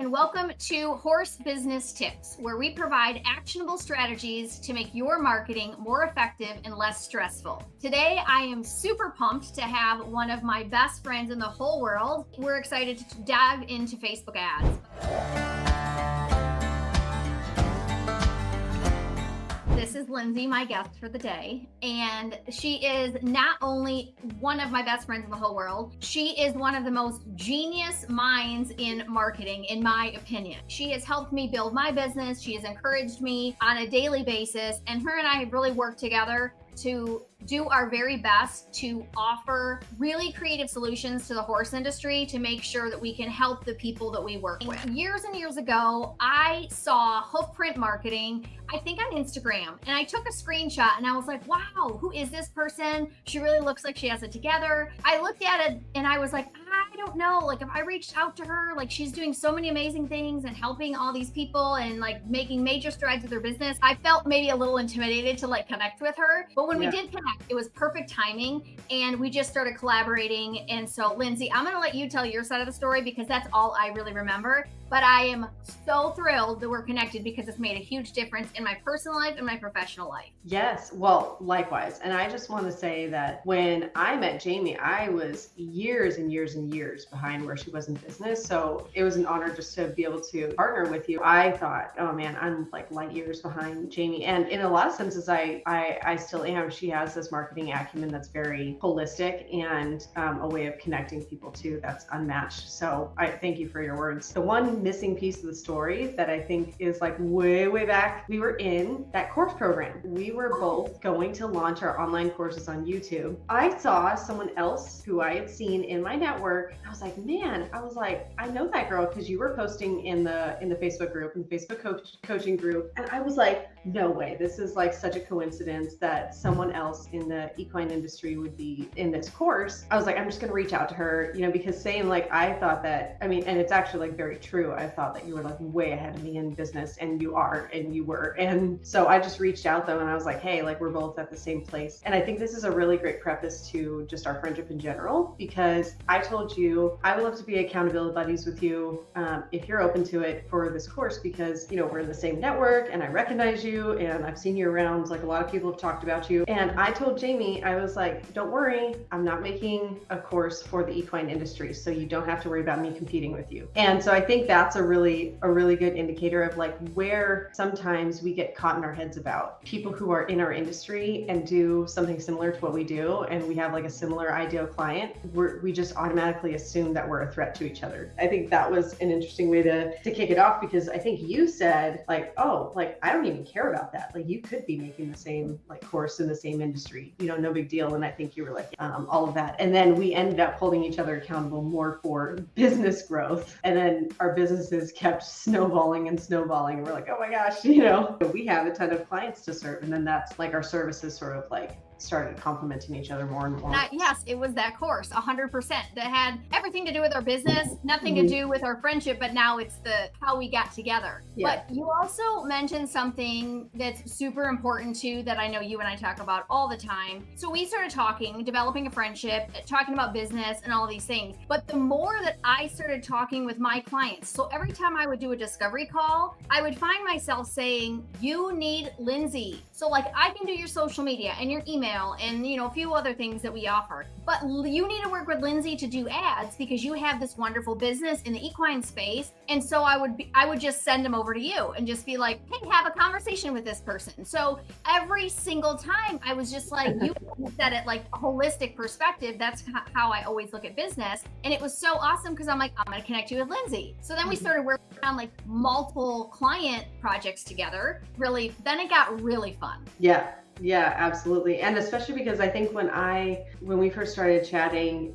and welcome to Horse Business Tips, where we provide actionable strategies to make your marketing more effective and less stressful. Today, I am super pumped to have one of my best friends in the whole world. We're excited to dive into Facebook ads. This is Lindsey, my guest for the day, and she is not only one of my best friends in the whole world, she is one of the most genius minds in marketing, in my opinion. She has helped me build my business. She has encouraged me on a daily basis, and her and I have really worked together to do our very best to offer really creative solutions to the horse industry to make sure that we can help the people that we work with. Years and years ago, I saw hoof print marketing, I think on Instagram, and I took a screenshot and I was like, wow, who is this person? She really looks like she has it together. I looked at it and I was like, I don't know, like if I reached out to her, like she's doing so many amazing things and helping all these people and like making major strides with their business. I felt maybe a little intimidated to like connect with her, but when we did connect, it was perfect timing and we just started collaborating. And so Lindsey, I'm going to let you tell your side of the story because that's all I really remember. But I am so thrilled that we're connected because it's made a huge difference in my personal life and my professional life. Yes, well, likewise. And I just want to say that when I met Jamie, I was years and years and years behind where she was in business. So it was an honor just to be able to partner with you. I thought, oh man, I'm like light years behind Jamie. And in a lot of senses, I still am. She has this marketing acumen that's very holistic and a way of connecting people too that's unmatched. So I thank you for your words. The one missing piece of the story that I think is like way back, we were in that course program. We were both going to launch our online courses on YouTube. I saw someone else who I had seen in my network. I was like, man, I know that girl because you were posting in the Facebook group, in the Facebook coaching group. And I was like, no way. This is like such a coincidence that someone else in the equine industry would be in this course. I was like, I'm just going to reach out to her, because saying like, I thought that, and it's actually like very true. I thought that you were like way ahead of me in business, and you are, and you were. And so I just reached out though, and I was like, hey, like we're both at the same place. And I think this is a really great preface to just our friendship in general, because I told you I would love to be accountability buddies with you if you're open to it for this course, because we're in the same network and I recognize you and I've seen you around, like a lot of people have talked about you. And I told Jamie, I was like, don't worry, I'm not making a course for the equine industry, so you don't have to worry about me competing with you. And so I think that's a really good indicator of like where sometimes we get caught in our heads about people who are in our industry and do something similar to what we do, and we have like a similar ideal client. We just automatically assume that we're a threat to each other. I think that was an interesting way to kick it off, because I think you said like, oh, like I don't even care about that. Like you could be making the same like course in the same industry, no big deal. And I think you were like, all of that. And then we ended up holding each other accountable more for business growth. And then our businesses kept snowballing. And we're like, oh my gosh, we have a ton of clients to serve. And then that's like our services sort of like started complementing each other more and more. Yes, it was that course, 100%. That had everything to do with our business, nothing to do with our friendship, but now it's how we got together. Yeah. But you also mentioned something that's super important too, that I know you and I talk about all the time. So we started talking, developing a friendship, talking about business and all these things. But the more that I started talking with my clients, so every time I would do a discovery call, I would find myself saying, you need Lindsey. So like I can do your social media and your email and a few other things that we offer, but you need to work with Lindsey to do ads because you have this wonderful business in the equine space. And so I would just send them over to you and just be like, hey, have a conversation with this person. So every single time I was just like, you said it like a holistic perspective. That's how I always look at business. And it was so awesome because I'm like, I'm going to connect you with Lindsey. So then we started working on like multiple client projects together. Then it got really fun. Yeah, absolutely. And especially because I think when we first started chatting,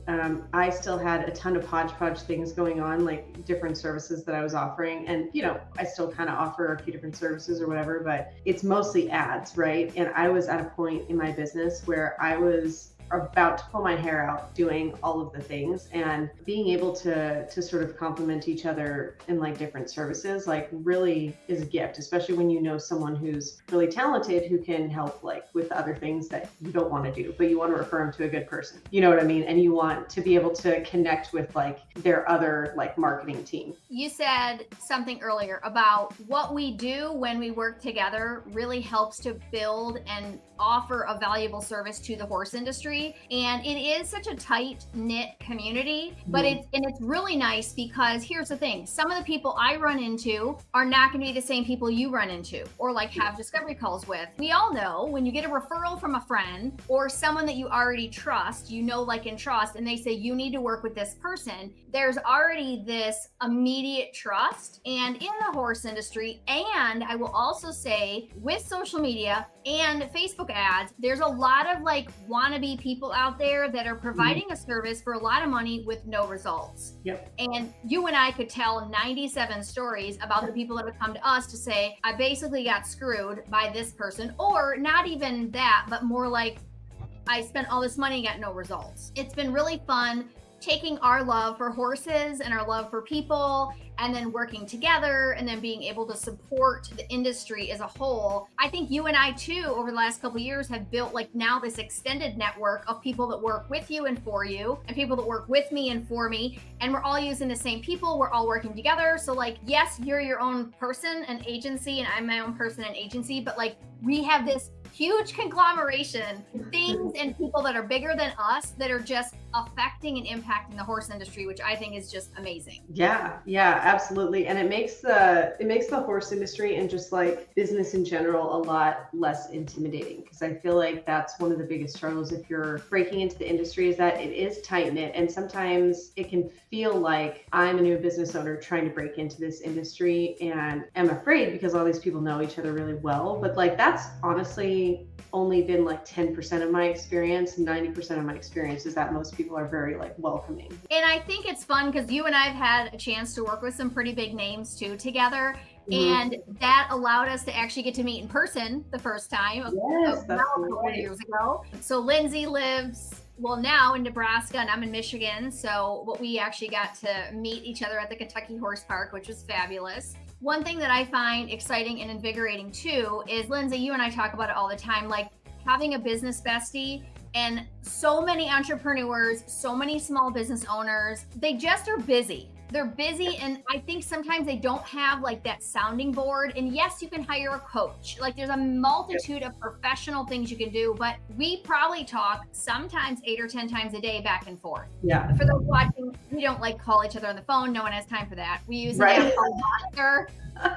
I still had a ton of hodgepodge things going on, like different services that I was offering. And, I still kind of offer a few different services or whatever, but it's mostly ads, right? And I was at a point in my business where I was about to pull my hair out doing all of the things, and being able to sort of complement each other in like different services like really is a gift, especially when you know someone who's really talented who can help like with other things that you don't want to do, but you want to refer them to a good person. You know what I mean? And you want to be able to connect with like their other like marketing team. You said something earlier about what we do when we work together really helps to build and offer a valuable service to the horse industry. And it is such a tight knit community, but it's really nice because here's the thing. Some of the people I run into are not going to be the same people you run into or like have discovery calls with. We all know when you get a referral from a friend or someone that you already trust, you know, like and trust, and they say you need to work with this person, there's already this immediate trust. And in the horse industry, and I will also say with social media and Facebook ads, there's a lot of like wannabe people out there that are providing a service for a lot of money with no results. Yep. And you and I could tell 97 stories about the people that have come to us to say, I basically got screwed by this person, or not even that, but more like I spent all this money and got no results. It's been really fun taking our love for horses and our love for people and then working together and then being able to support the industry as a whole. I think you and I too, over the last couple of years, have built like now this extended network of people that work with you and for you and people that work with me and for me. And we're all using the same people. We're all working together. So like, yes, you're your own person and agency and I'm my own person and agency, but like we have this huge conglomeration, things and people that are bigger than us that are just affecting and impacting the horse industry, which I think is just amazing. Yeah, absolutely. And it makes the horse industry and just like business in general a lot less intimidating, because I feel like that's one of the biggest struggles if you're breaking into the industry is that it is tight knit, and sometimes it can feel like I'm a new business owner trying to break into this industry and I'm afraid because all these people know each other really well. But like that's honestly only been like 10% of my experience. 90% of my experience is that most people are very like welcoming. And I think it's fun because you and I have had a chance to work with some pretty big names too together. And that allowed us to actually get to meet in person the first time a couple of years ago. So Lindsey lives now in Nebraska and I'm in Michigan. So we actually got to meet each other at the Kentucky Horse Park, which was fabulous. One thing that I find exciting and invigorating too is, Lindsey, you and I talk about it all the time, like having a business bestie. And so many entrepreneurs, so many small business owners, they just are busy. They're busy. And I think sometimes they don't have like that sounding board. And yes, you can hire a coach. Like there's a multitude of professional things you can do, but we probably talk sometimes 8 or 10 times a day back and forth. Yeah. For those watching, we don't like call each other on the phone. No one has time for that. We use an app called Monster.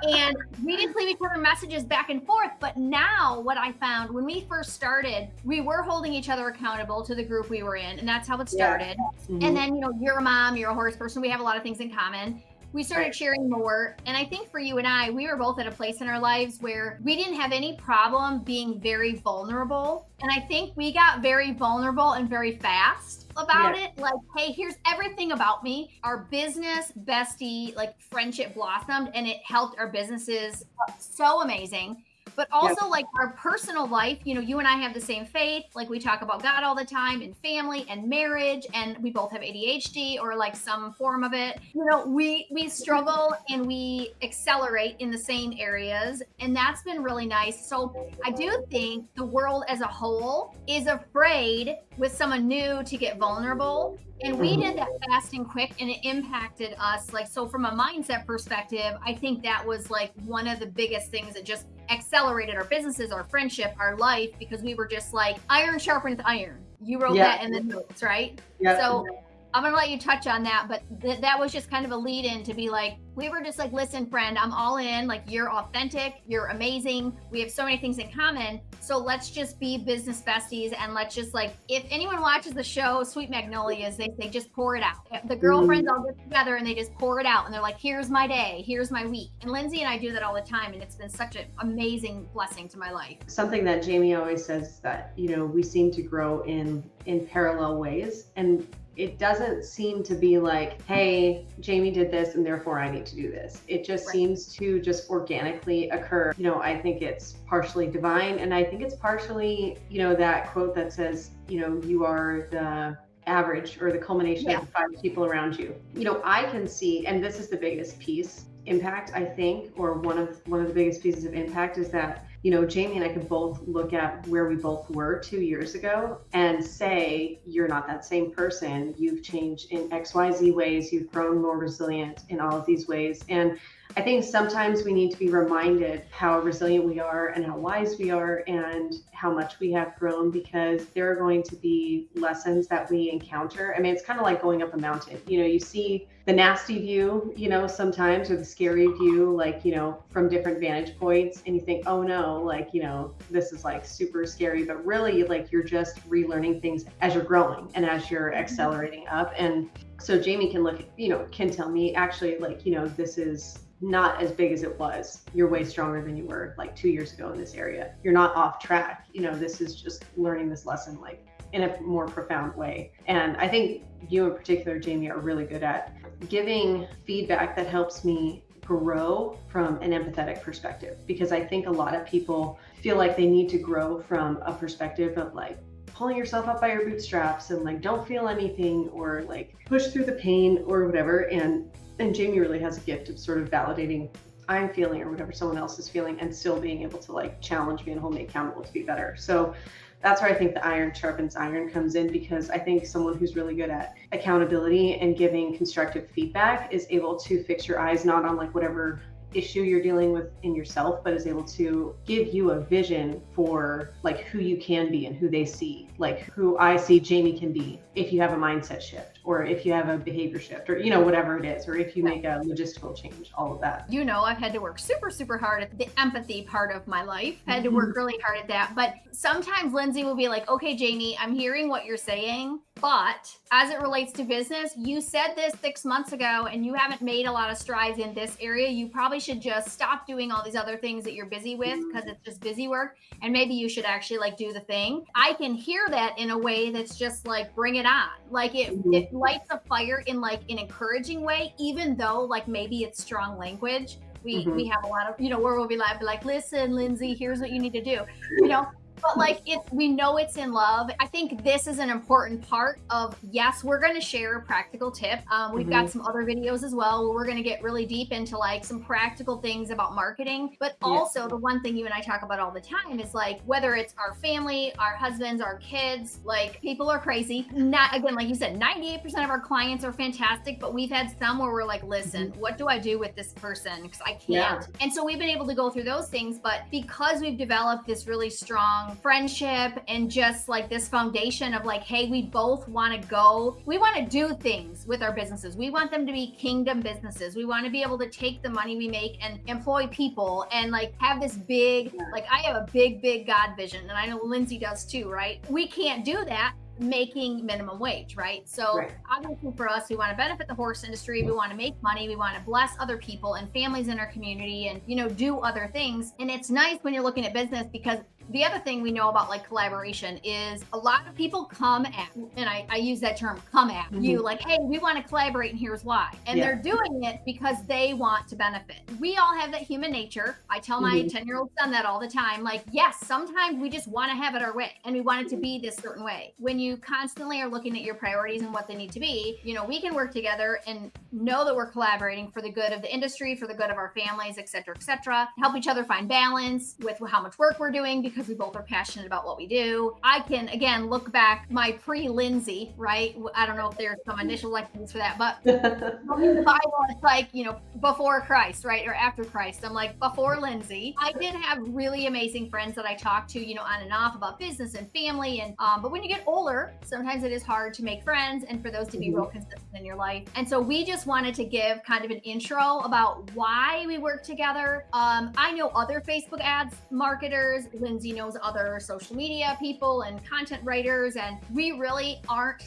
And we just leave each other messages back and forth. But now what I found when we first started, we were holding each other accountable to the group we were in. And that's how it started. And then, you know, you're a mom, you're a horse person. We have a lot of things in common. We started sharing more. And I think for you and I, we were both at a place in our lives where we didn't have any problem being very vulnerable. And I think we got very vulnerable and very fast about it. Like, hey, here's everything about me. Our business bestie, like friendship blossomed and it helped our businesses so amazing. But also like our personal life, you know, you and I have the same faith. Like we talk about God all the time and family and marriage, and we both have ADHD or like some form of it. You know, we struggle and we accelerate in the same areas. And that's been really nice. So I do think the world as a whole is afraid with someone new to get vulnerable. And we did that fast and quick and it impacted us. Like, so from a mindset perspective, I think that was like one of the biggest things that just accelerated our businesses, our friendship, our life, because we were just like iron sharpens iron. You wrote that in the notes, right? So I'm going to let you touch on that, but that was just kind of a lead in to be like, we were just like, listen, friend, I'm all in. Like, you're authentic. You're amazing. We have so many things in common. So let's just be business besties. And let's just like, if anyone watches the show, Sweet Magnolias, they just pour it out. The girlfriends all get together and they just pour it out. And they're like, here's my day. Here's my week. And Lindsey and I do that all the time. And it's been such an amazing blessing to my life. Something that Jamie always says that, you know, we seem to grow in parallel ways. And it doesn't seem to be like, hey, Jamie did this and therefore I need to do this. It just Right. seems to just organically occur. I think it's partially divine, and I think it's partially, that quote that says, you are the average or the culmination Yeah. of the 5 people around you. I can see, and this is the biggest piece impact, I think, or one of the biggest pieces of impact is that Jamie and I could both look at where we both were 2 years ago and say, you're not that same person. You've changed in XYZ ways. You've grown more resilient in all of these ways. And I think sometimes we need to be reminded how resilient we are and how wise we are and how much we have grown, because there are going to be lessons that we encounter. I mean, it's kind of like going up a mountain. You see the nasty view, sometimes, or the scary view, like, from different vantage points, and you think, oh no, like, this is like super scary, but really, like, you're just relearning things as you're growing and as you're accelerating up. And so Jamie can look, can tell me, actually, like, this is not as big as it was. You're way stronger than you were like 2 years ago in this area. You're not off track. This is just learning this lesson, like, in a more profound way. And I think you in particular, Jamie, are really good at giving feedback that helps me grow from an empathetic perspective, because I think a lot of people feel like they need to grow from a perspective of like pulling yourself up by your bootstraps and like don't feel anything, or like push through the pain or whatever. And Jamie really has a gift of sort of validating I'm feeling or whatever someone else is feeling, and still being able to like challenge me and hold me accountable to be better. So that's where I think the iron sharpens iron comes in, because I think someone who's really good at accountability and giving constructive feedback is able to fix your eyes not on like whatever issue you're dealing with in yourself, but is able to give you a vision for like who you can be and who they see, like who I see Jamie can be if you have a mindset shift, or if you have a behavior shift, or whatever it is, or if you make a logistical change, all of that. I've had to work super, super hard at the empathy part of my life. I had to work really hard at that. But sometimes Lindsey will be like, okay, Jamie, I'm hearing what you're saying, but as it relates to business, you said this 6 months ago and you haven't made a lot of strides in this area. You probably should just stop doing all these other things that you're busy with, because it's just busy work. And maybe you should actually like do the thing. I can hear that in a way that's just like, bring it on. Like it lights a fire in like an encouraging way, even though like maybe it's strong language. We have a lot of, where we'll be like, listen, Lindsey, here's what you need to do, but like we know it's in love. I think this is an important part of, yes, we're going to share a practical tip. We've got some other videos as well where we're going to get really deep into like some practical things about marketing. But also the one thing you and I talk about all the time is like, whether it's our family, our husbands, our kids, like people are crazy. Not, again, like you said, 98% of our clients are fantastic, but we've had some where we're like, listen, what do I do with this person? Because I can't. Yeah. And so we've been able to go through those things, but because we've developed this really strong friendship and just like this foundation of like, hey, we both want to do things with our businesses. We want them to be kingdom businesses. We want to be able to take the money we make and employ people and like have this big, like I have a big God vision, and I know Lindsey does too, right? We can't do that making minimum wage, right? So obviously for us, we want to benefit the horse industry. We want to make money. We want to bless other people and families in our community and, do other things. And it's nice when you're looking at business, because the other thing we know about like collaboration is a lot of people come at, and I use that term, come at you like, hey, we want to collaborate and here's why. And they're doing it because they want to benefit. We all have that human nature. I tell my 10-year-old son that all the time. Like, yes, sometimes we just want to have it our way and we want it to be this certain way. When you constantly are looking at your priorities and what they need to be, we can work together and know that we're collaborating for the good of the industry, for the good of our families, et cetera, help each other find balance with how much work we're doing, because we both are passionate about what we do. I can, again, look back my pre-Lindsey, right? I don't know if there's some initial lessons for that, but in the Bible, it's like, before Christ, right? Or after Christ. I'm like, before Lindsey, I did have really amazing friends that I talked to, on and off about business and family. And, but when you get older, sometimes it is hard to make friends and for those to be real consistent in your life. And so we just wanted to give kind of an intro about why we work together. I know other Facebook ads marketers. Lindsey knows other social media people and content writers, and we really aren't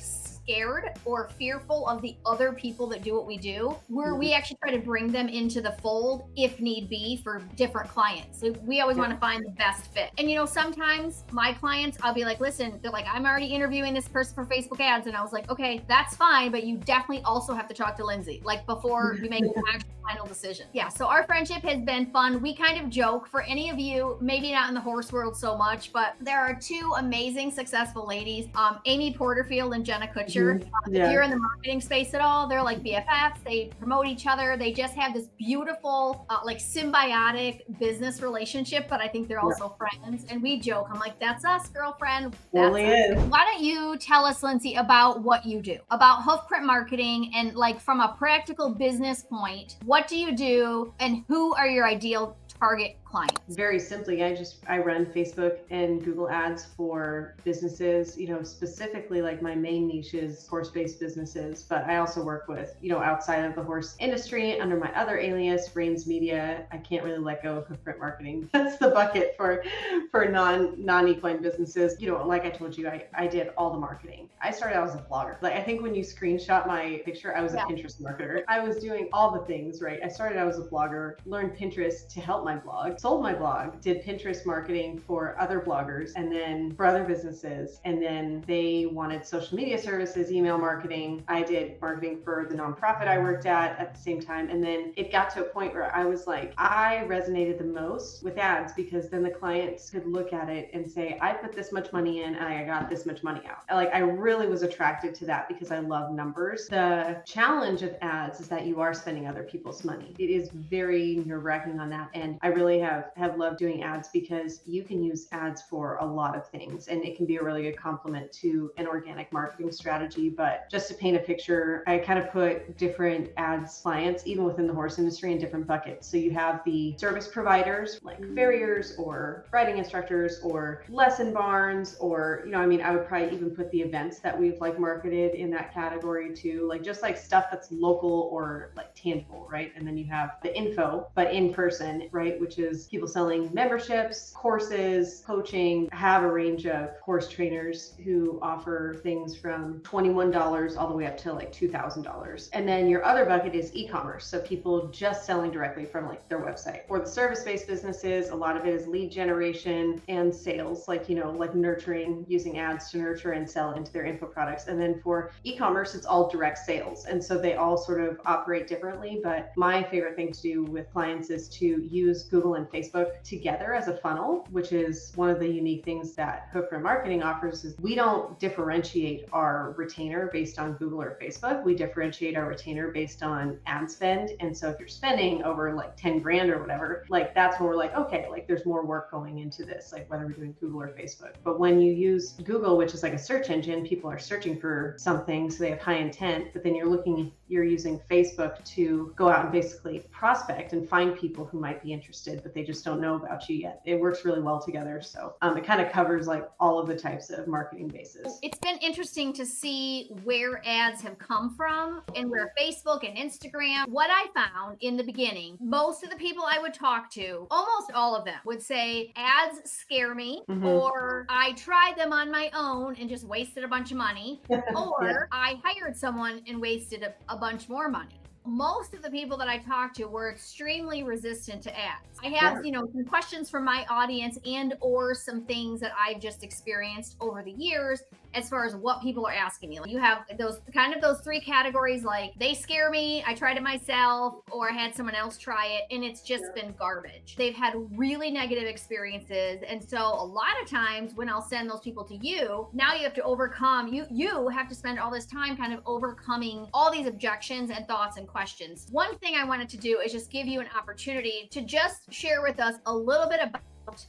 scared or fearful of the other people that do what we do, we actually try to bring them into the fold if need be for different clients. So we always want to find the best fit. And sometimes my clients, I'll be like, listen, they're like, I'm already interviewing this person for Facebook ads. And I was like, okay, that's fine, but you definitely also have to talk to Lindsey, like before you make an actual final decision. Yeah. So our friendship has been fun. We kind of joke, for any of you, maybe not in the horse world so much, but there are two amazing, successful ladies, Amy Porterfield and Jenna Kutcher. If you're in the marketing space at all, they're like BFFs. They promote each other. They just have this beautiful, like symbiotic business relationship, but I think they're also friends. And we joke, I'm like, that's us, girlfriend. That's us. Why don't you tell us, Lindsey, about what you do, about Hoofprint Marketing, and like from a practical business point, what do you do and who are your ideal target clients? Very simply, I run Facebook and Google ads for businesses, specifically like my main niche is horse-based businesses, but I also work with, outside of the horse industry under my other alias, Rains Media. I can't really let go of Hoofprint Marketing. That's the bucket for non-equine businesses. Like I told you, I did all the marketing. I started out as a blogger. Like, I think when you screenshot my picture, I was a Pinterest marketer. I was doing all the things, right? I started out as a blogger, learned Pinterest to help my blog, sold my blog, did Pinterest marketing for other bloggers and then for other businesses. And then they wanted social media services, email marketing. I did marketing for the nonprofit I worked at the same time. And then it got to a point where I was like, I resonated the most with ads because then the clients could look at it and say, I put this much money in and I got this much money out. Like, I really was attracted to that because I love numbers. The challenge of ads is that you are spending other people's money. It is very nerve-wracking on that. And I really have loved doing ads because you can use ads for a lot of things and it can be a really good complement to an organic marketing strategy. But just to paint a picture, I kind of put different ads clients, even within the horse industry, in different buckets. So you have the service providers like farriers or riding instructors or lesson barns, or, I would probably even put the events that we've like marketed in that category too, like just like stuff that's local or like tangible, right? And then you have the info, but in person, right? Which is people selling memberships, courses, coaching. I have a range of horse trainers who offer things from $21 all the way up to like $2,000. And then your other bucket is e-commerce. So people just selling directly from like their website. For the service-based businesses, a lot of it is lead generation and sales, like, like nurturing, using ads to nurture and sell into their info products. And then for e-commerce, it's all direct sales. And so they all sort of operate differently. But my favorite thing to do with clients is to use Google and Facebook together as a funnel, which is one of the unique things that Hoofprint Marketing offers. Is we don't differentiate our retainer based on Google or Facebook. We differentiate our retainer based on ad spend. And so if you're spending over like 10 grand or whatever, like that's when we're like, okay, like there's more work going into this, like whether we're doing Google or Facebook. But when you use Google, which is like a search engine, people are searching for something, so they have high intent, but then you're using Facebook to go out and basically prospect and find people who might be interested, but they just don't know about you yet. It works really well together. So it kind of covers like all of the types of marketing bases. It's been interesting to see where ads have come from and where Facebook and Instagram. What I found in the beginning, most of the people I would talk to, almost all of them would say ads scare me, or I tried them on my own and just wasted a bunch of money, or I hired someone and wasted a bunch more money. Most of the people that I talked to were extremely resistant to ads. I have, some questions from my audience and or some things that I've just experienced over the years as far as what people are asking me. Like, you have those three categories, like they scare me, I tried it myself, or I had someone else try it and it's just been garbage. They've had really negative experiences. And so a lot of times when I'll send those people to you, now you have to overcome, you have to spend all this time kind of overcoming all these objections and thoughts and questions. One thing I wanted to do is just give you an opportunity to just share with us a little bit about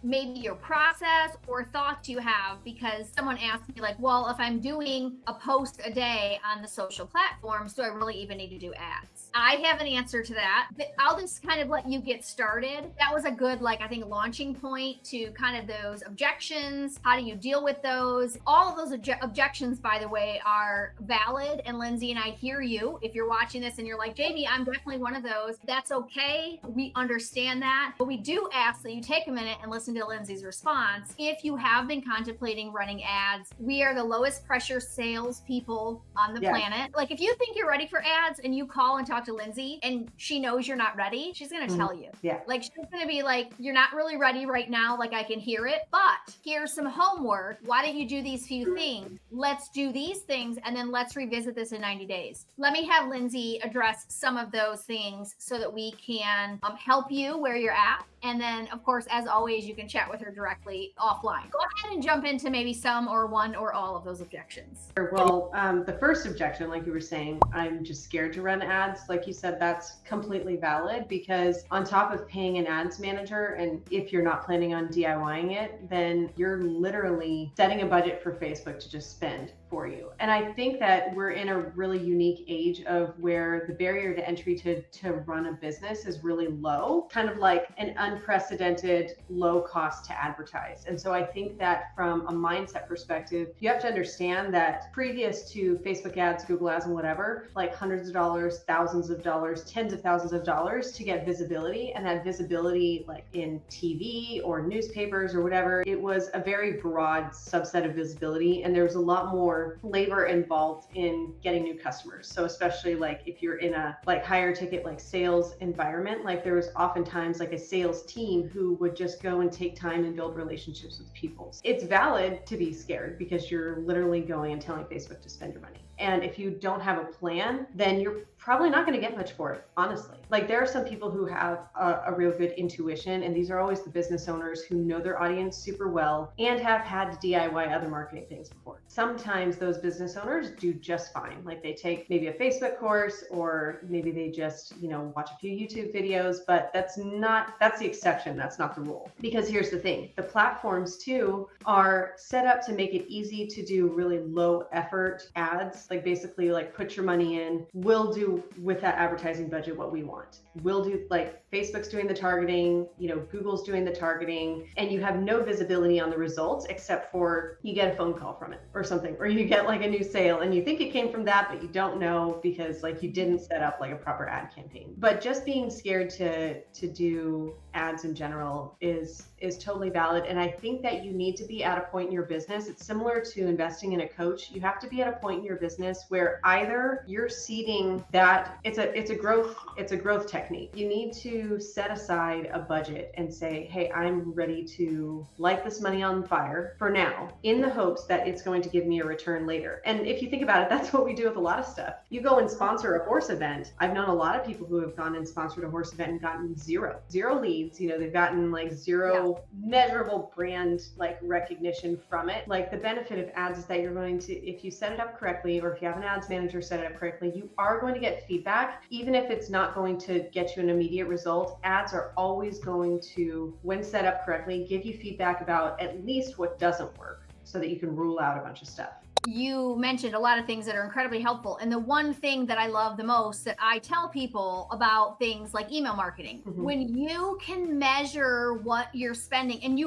maybe your process or thoughts you have, because someone asked me like, well, if I'm doing a post a day on the social platforms, do I really even need to do ads? I have an answer to that, but I'll just kind of let you get started. That was a good, like, I think, launching point to kind of those objections. How do you deal with those? All of those objections, by the way, are valid. And Lindsey and I hear you. If you're watching this and you're like, Jamie, I'm definitely one of those, that's okay. We understand that. But we do ask that you take a minute and listen to Lindsey's response. If you have been contemplating running ads, we are the lowest pressure sales people on the planet. Like, if you think you're ready for ads and you call and talk to Lindsey and she knows you're not ready, she's going to tell you. Like, she's going to be like, you're not really ready right now. Like, I can hear it, but here's some homework. Why don't you do these few things? Let's do these things. And then let's revisit this in 90 days. Let me have Lindsey address some of those things so that we can help you where you're at. And then, of course, as always, you can chat with her directly offline. Go ahead and jump into maybe some or one or all of those objections. Well, the first objection, like you were saying, I'm just scared to run ads. Like you said, that's completely valid, because on top of paying an ads manager, and if you're not planning on DIYing it, then you're literally setting a budget for Facebook to just spend for you. And I think that we're in a really unique age of where the barrier to entry to run a business is really low, kind of like an unprecedented low cost to advertise. And so I think that from a mindset perspective, you have to understand that previous to Facebook ads, Google ads, and whatever, like hundreds of dollars, thousands of dollars, tens of thousands of dollars to get visibility. And that visibility, like in TV or newspapers or whatever, it was a very broad subset of visibility. And there was a lot more labor involved in getting new customers. So especially like if you're in a like higher ticket, like sales environment, like there was oftentimes like a sales team who would just go and take time and build relationships with people. It's valid to be scared because you're literally going and telling Facebook to spend your money. And if you don't have a plan, then you're probably not going to get much for it, honestly. Like, there are some people who have a real good intuition, and these are always the business owners who know their audience super well and have had to DIY other marketing things before. Sometimes those business owners do just fine. Like, they take maybe a Facebook course, or maybe they just, watch a few YouTube videos, but that's the exception. That's not the rule. Because here's the thing, the platforms too are set up to make it easy to do really low effort ads. Like, basically, like, put your money in. We'll do with that advertising budget what we want. We'll do, like, Facebook's doing the targeting, Google's doing the targeting, and you have no visibility on the results except for you get a phone call from it or something, or you get like a new sale and you think it came from that, but you don't know because like you didn't set up like a proper ad campaign. But just being scared to do ads in general is totally valid. And I think that you need to be at a point in your business. It's similar to investing in a coach. You have to be at a point in your business where either you're seeding that it's a growth technique. You need to set aside a budget and say, hey, I'm ready to light this money on fire for now, in the hopes that it's going to give me a return later. And if you think about it, that's what we do with a lot of stuff. You go and sponsor a horse event. I've known a lot of people who have gone and sponsored a horse event and gotten zero leads. They've gotten like zero measurable brand like recognition from it. Like, the benefit of ads is that you're going to, if you set it up correctly, or if you have an ads manager set it up correctly, you are going to get feedback. Even if it's not going to get you an immediate result, ads are always going to, when set up correctly, give you feedback about at least what doesn't work so that you can rule out a bunch of stuff. You mentioned a lot of things that are incredibly helpful. And the one thing that I love the most that I tell people about things like email marketing, when you can measure what you're spending and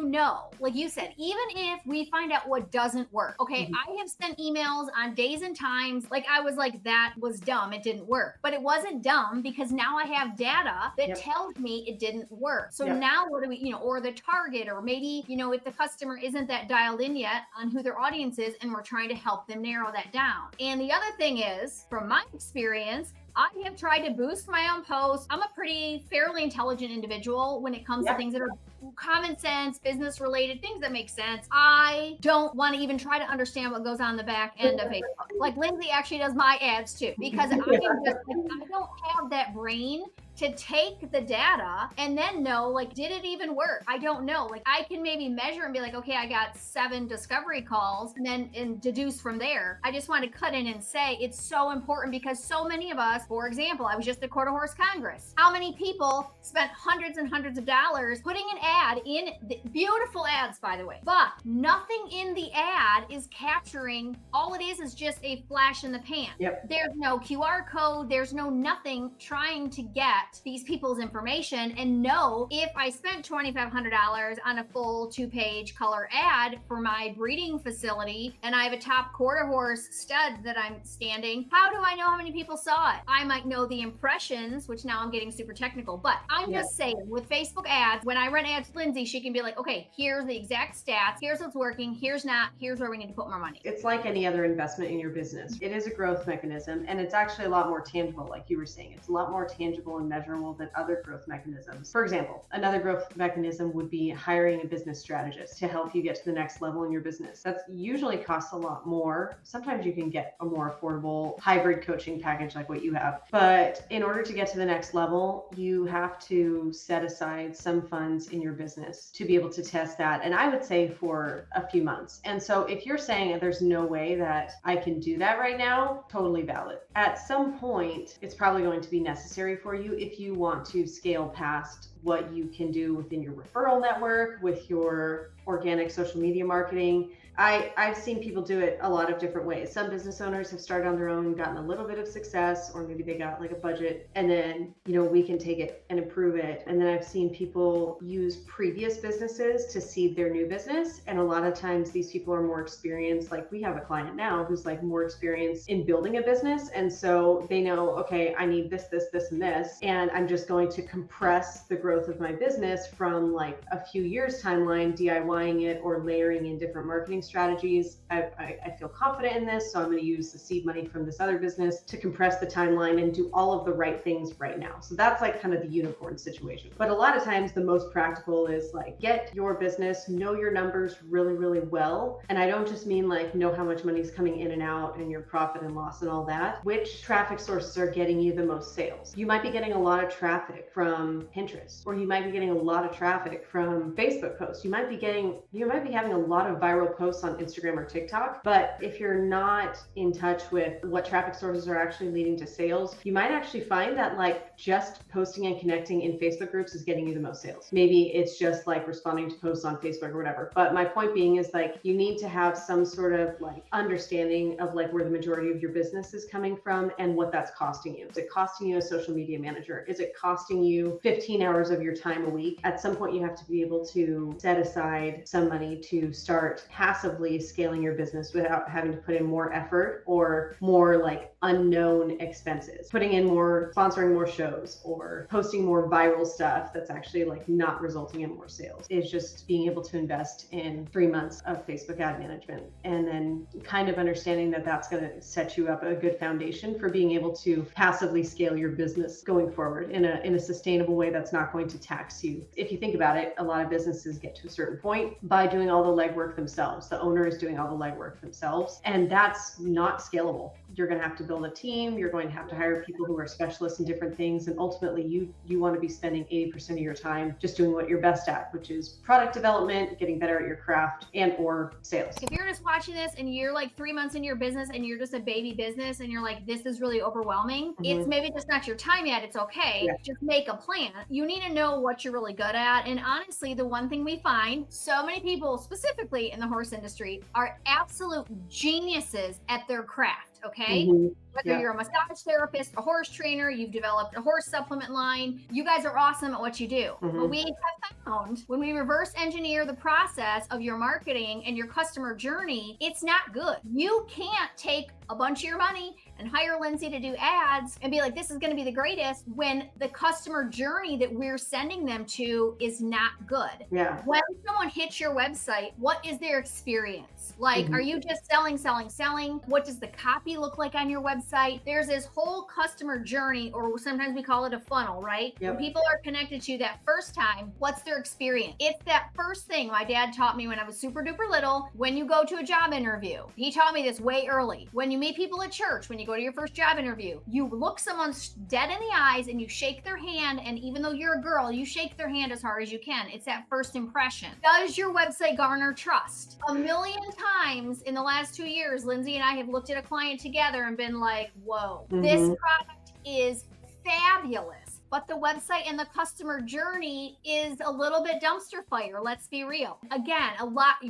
like you said, even if we find out what doesn't work, okay, I have sent emails on days and times, like I was like, that was dumb, it didn't work. But it wasn't dumb because now I have data that tells me it didn't work. So now what do we, or the target, or maybe, if the customer isn't that dialed in yet on who their audience is, and we're trying to help them narrow that down. And the other thing is, from my experience, I have tried to boost my own posts. I'm a fairly intelligent individual when it comes to things that are common sense, business related, things that make sense. I don't want to even try to understand what goes on the back end of Facebook. Like, Lindsey actually does my ads too, because I don't have that brain to take the data and then know, like, did it even work? I don't know. Like, I can maybe measure and be like, okay, I got 7 discovery calls and deduce from there. I just want to cut in and say it's so important because so many of us, for example, I was just at Quarter Horse Congress. How many people spent hundreds and hundreds of dollars putting an ad in, beautiful ads, by the way, but nothing in the ad is capturing. All it is just a flash in the pan. Yep. There's no QR code. There's no nothing trying to get these people's information and know if I spent $2,500 on a full 2-page color ad for my breeding facility and I have a top quarter horse stud that I'm standing, how do I know how many people saw it? I might know the impressions, which now I'm getting super technical, but I'm just saying with Facebook ads, when I run ads with Lindsey, she can be like, okay, here's the exact stats, here's what's working, here's not, here's where we need to put more money. It's like any other investment in your business. It is a growth mechanism, and it's actually a lot more tangible, like you were saying. It's a lot more tangible and measurable than other growth mechanisms. For example, another growth mechanism would be hiring a business strategist to help you get to the next level in your business. That's usually costs a lot more. Sometimes you can get a more affordable hybrid coaching package like what you have. But in order to get to the next level, you have to set aside some funds in your business to be able to test that. And I would say for a few months. And so if you're saying there's no way that I can do that right now, totally valid. At some point, it's probably going to be necessary for you if you want to scale past what you can do within your referral network, with your organic social media marketing. I've seen people do it a lot of different ways. Some business owners have started on their own and gotten a little bit of success, or maybe they got like a budget and then, we can take it and improve it. And then I've seen people use previous businesses to seed their new business. And a lot of times these people are more experienced. Like we have a client now who's like more experienced in building a business. And so they know, okay, I need this, this, this, and this. And I'm just going to compress the growth of my business from like a few years timeline, DIYing it or layering in different marketing strategies. I feel confident in this, so I'm going to use the seed money from this other business to compress the timeline and do all of the right things right now. So that's like kind of the unicorn situation. But a lot of times the most practical is like get your business, know your numbers really, really well. And I don't just mean like know how much money is coming in and out and your profit and loss and all that. Which traffic sources are getting you the most sales? You might be getting a lot of traffic from Pinterest, or you might be getting a lot of traffic from Facebook posts. You might be having a lot of viral posts on Instagram or TikTok, but if you're not in touch with what traffic sources are actually leading to sales, you might actually find that like just posting and connecting in Facebook groups is getting you the most sales. Maybe it's just like responding to posts on Facebook or whatever. But my point being is like you need to have some sort of like understanding of like where the majority of your business is coming from and what that's costing you. Is it costing you a social media manager? Is it costing you 15 hours of your time a week? At some point you have to be able to set aside some money to start passively scaling your business without having to put in more effort or more like unknown expenses. Putting in more, sponsoring more shows or posting more viral stuff that's actually like not resulting in more sales. Is just being able to invest in 3 months of Facebook ad management and then kind of understanding that that's going to set you up a good foundation for being able to passively scale your business going forward in a sustainable way that's not going to tax you. If you think about it, a lot of businesses get to a certain point by doing all the legwork themselves. The owner is doing all the legwork themselves, and that's not scalable. You're going to have to build a team. You're going to have to hire people who are specialists in different things. And ultimately you want to be spending 80% of your time just doing what you're best at, which is product development, getting better at your craft, and or sales. If you're just watching this and you're like 3 months in your business and you're just a baby business and you're like, this is really overwhelming. It's maybe just not your time yet. It's okay. Yeah. Just make a plan. You need to know what you're really good at. And honestly, the one thing we find, so many people specifically in the horse industry are absolute geniuses at their craft. Okay. Whether you're a massage therapist, a horse trainer, you've developed a horse supplement line, you guys are awesome at what you do. But we have found when we reverse engineer the process of your marketing and your customer journey, it's not good. You can't take a bunch of your money and hire Lindsey to do ads and be like, this is going to be the greatest when the customer journey that we're sending them to is not good. Yeah. When someone hits your website, what is their experience? Like, are you just selling? What does the copy look like on your website? website, there's this whole customer journey, or sometimes we call it a funnel, right? Yep. When people are connected to you that first time, what's their experience? It's that first thing my dad taught me when I was super duper little. When you go to a job interview, he taught me this way early. When you meet people at church, when you go to your first job interview, you look someone dead in the eyes and you shake their hand. And even though you're a girl, you shake their hand as hard as you can. It's that first impression. Does your website garner trust? A million times in the last 2 years, Lindsey and I have looked at a client together and been like, whoa, this product is fabulous. But the website and the customer journey is a little bit dumpster fire. Let's be real. Again,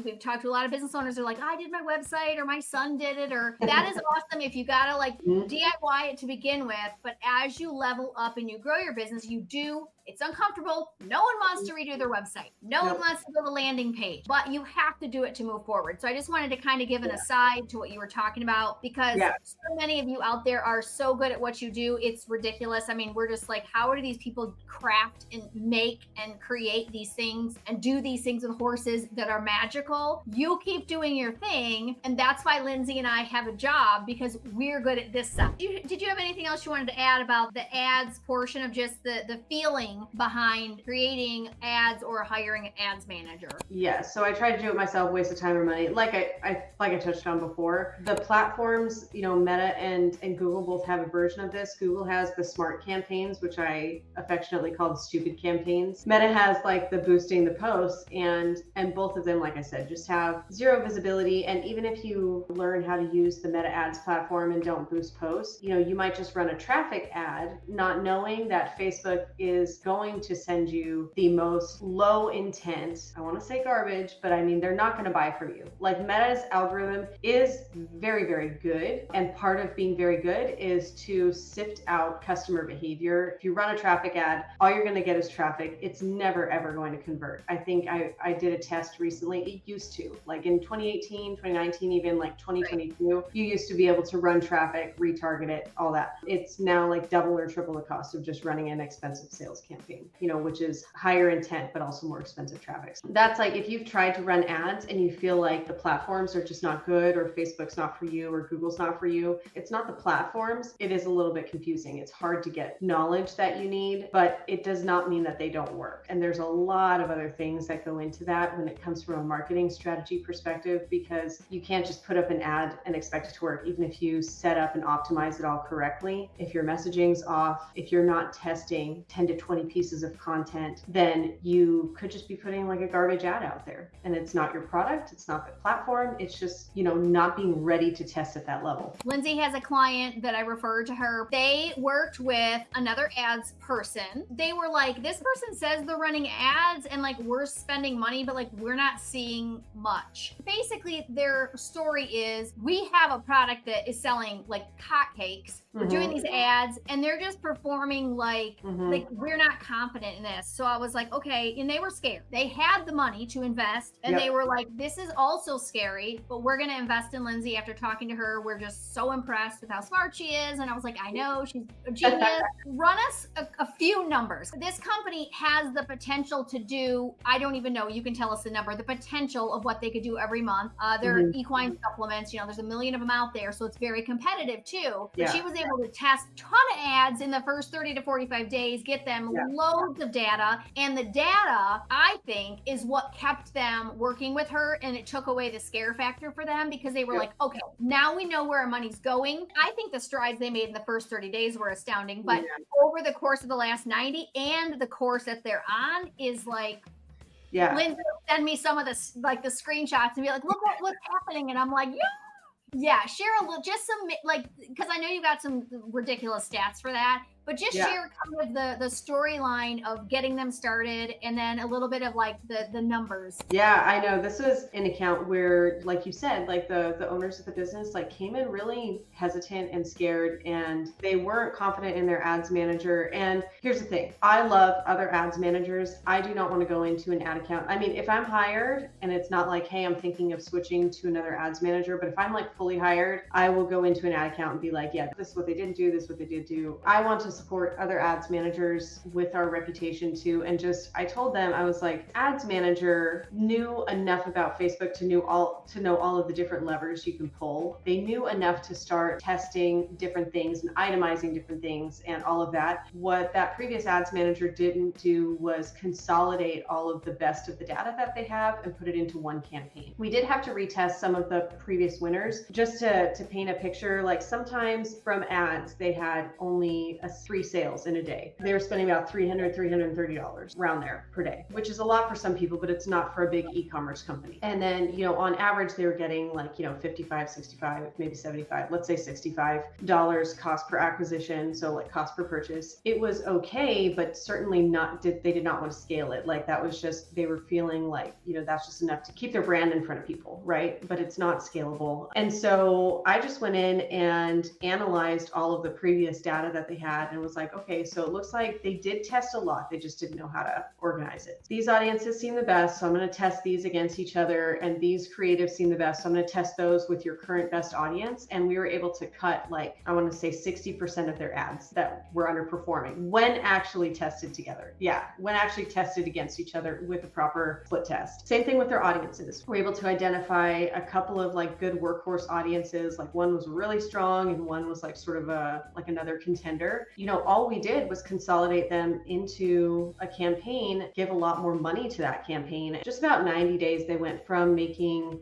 we've talked to a lot of business owners who are like, I did my website, or my son did it, or that is awesome if you gotta DIY it to begin with. But as you level up and you grow your business, it's uncomfortable. No one wants to redo their website. No one wants to build a landing page, but you have to do it to move forward. So I just wanted to kind of give an aside to what you were talking about, because so many of you out there are so good at what you do. It's ridiculous. I mean, we're just like, how do these people craft and make and create these things and do these things with horses that are magical? You keep doing your thing. And that's why Lindsey and I have a job, because we're good at this stuff. Did you have anything else you wanted to add about the ads portion of just the feeling behind creating ads or hiring an ads manager? Yes. So I try to do it myself, waste of time or money. Like I touched on before, the platforms, Meta and Google both have a version of this. Google has the smart campaigns, which I affectionately call the stupid campaigns. Meta has like the boosting the posts, and both of them, like I said, just have zero visibility. And even if you learn how to use the Meta ads platform and don't boost posts, you might just run a traffic ad, not knowing that Facebook is going to send you the most low intent, I want to say garbage, but I mean, they're not going to buy from you. Like, Meta's algorithm is very, very good. And part of being very good is to sift out customer behavior. If you run a traffic ad, all you're going to get is traffic. It's never, ever going to convert. I think I did a test recently. It used to, like in 2018, 2019, even like 2022, you used to be able to run traffic, retarget it, all that. It's now like double or triple the cost of just running an expensive sales campaign, which is higher intent, but also more expensive traffic. That's like, if you've tried to run ads and you feel like the platforms are just not good, or Facebook's not for you, or Google's not for you, it's not the platforms. It is a little bit confusing. It's hard to get knowledge that you need, but it does not mean that they don't work. And there's a lot of other things that go into that when it comes from a marketing strategy perspective, because you can't just put up an ad and expect it to work, even if you set up and optimize it all correctly. If your messaging's off, if you're not testing 10 to 20 pieces of content, then you could just be putting like a garbage ad out there. And it's not your product, it's not the platform, it's just, not being ready to test at that level. Lindsey has a client that I referred to her. They worked with another ads person. They were like, this person says they're running ads and like we're spending money, but like we're not seeing much. Basically, their story is, we have a product that is selling like hotcakes. We're doing these ads and they're just performing like we're not confident in this. So I was like, okay. And they were scared. They had the money to invest and they were like, this is also scary, but we're going to invest in Lindsey. After talking to her, we're just so impressed with how smart she is. And I was like, I know, she's a genius. Run us a few numbers. This company has the potential to do, I don't even know, you can tell us the number, the potential of what they could do every month. Their equine supplements, there's a million of them out there. So it's very competitive too. But she was able to test a ton of ads in the first 30 to 45 days, get them loads of data. And the data, I think, is what kept them working with her. And it took away the scare factor for them, because they were like, okay, now we know where our money's going. I think the strides they made in the first 30 days were astounding. But over the course of the last 90 and the course that they're on is like, Lindsey will send me some of the screenshots and be like, look what's happening. And I'm like, share a little, just some, like, because I know you got some ridiculous stats for that. But just share kind of the storyline of getting them started, and then a little bit of like the numbers. Yeah, I know. This was an account where, like you said, like the owners of the business like came in really hesitant and scared, and they weren't confident in their ads manager. And here's the thing. I love other ads managers. I do not want to go into an ad account. I mean, if I'm hired and it's not like, hey, I'm thinking of switching to another ads manager, but if I'm like fully hired, I will go into an ad account and be like, yeah, this is what they didn't do, this is what they did do. I want to to support other ads managers with our reputation too. And just, I told them, I was like, ads manager knew enough about Facebook to know all of the different levers you can pull. They knew enough to start testing different things and itemizing different things and all of that. What that previous ads manager didn't do was consolidate all of the best of the data that they have and put it into one campaign. We did have to retest some of the previous winners just to paint a picture. Like sometimes from ads, they had only 3 sales in a day. They were spending about $300, $330 around there per day, which is a lot for some people, but it's not for a big e-commerce company. And then, on average, they were getting like, 55, 65, maybe 75, let's say $65 cost per acquisition. So like cost per purchase. It was okay, but certainly they did not want to scale it. Like that was just, they were feeling like, that's just enough to keep their brand in front of people, right? But it's not scalable. And so I just went in and analyzed all of the previous data that they had and was like, okay, so it looks like they did test a lot. They just didn't know how to organize it. These audiences seem the best, so I'm going to test these against each other, and these creatives seem the best, so I'm going to test those with your current best audience. And we were able to cut, like, I want to say 60% of their ads that were underperforming when actually tested together. Yeah, when actually tested against each other with a proper split test. Same thing with their audiences. We're able to identify a couple of like good workhorse audiences. Like one was really strong and one was like sort of another contender. All we did was consolidate them into a campaign, give a lot more money to that campaign. Just about 90 days, they went from making,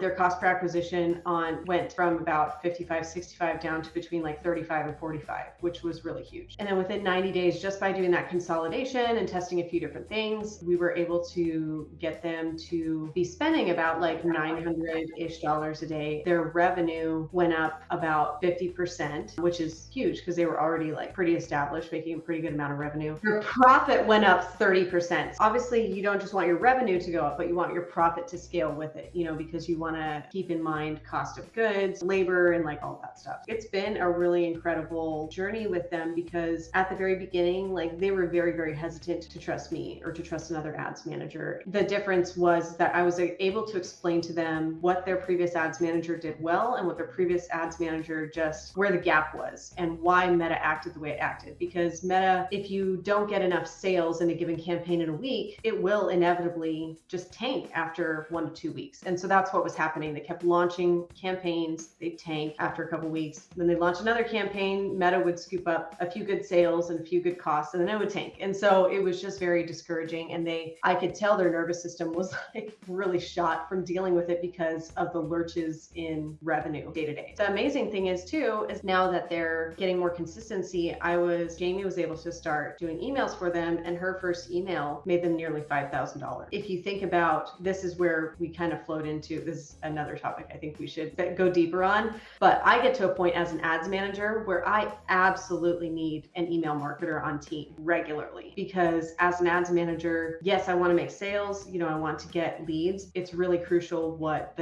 their cost per acquisition went from about 55, 65 down to between like 35 and 45, which was really huge. And then within 90 days, just by doing that consolidation and testing a few different things, we were able to get them to be spending about like $900-ish a day. Their revenue went up about 50%, which is huge because they were already like pretty established, making a pretty good amount of revenue. Their profit went up 30%. Obviously, you don't just want your revenue to go up, but you want your profit to scale with it, because you want to keep in mind cost of goods, labor, and like all that stuff. It's been a really incredible journey with them because at the very beginning, like they were very, very hesitant to trust me or to trust another ads manager. The difference was that I was able to explain to them what their previous ads manager did well and what their previous ads manager where the gap was and why Meta acted the way it acted. Because Meta, if you don't get enough sales in a given campaign in a week, it will inevitably just tank after 1 to 2 weeks. And so that's what was happening. They kept launching campaigns, they'd tank after a couple weeks. Then they launch another campaign, Meta would scoop up a few good sales and a few good costs, and then it would tank. And so it was just very discouraging. And I could tell their nervous system was like really shot from dealing with it because of the lurches in revenue day to day. The amazing thing is too, is now that they're getting more consistency, Jamie was able to start doing emails for them, and her first email made them nearly $5,000. If you think about, this is where we kind of flowed into, this is another topic I think we should go deeper on, but I get to a point as an ads manager where I absolutely need an email marketer on team regularly, because as an ads manager, yes, I want to make sales, I want to get leads. It's really crucial what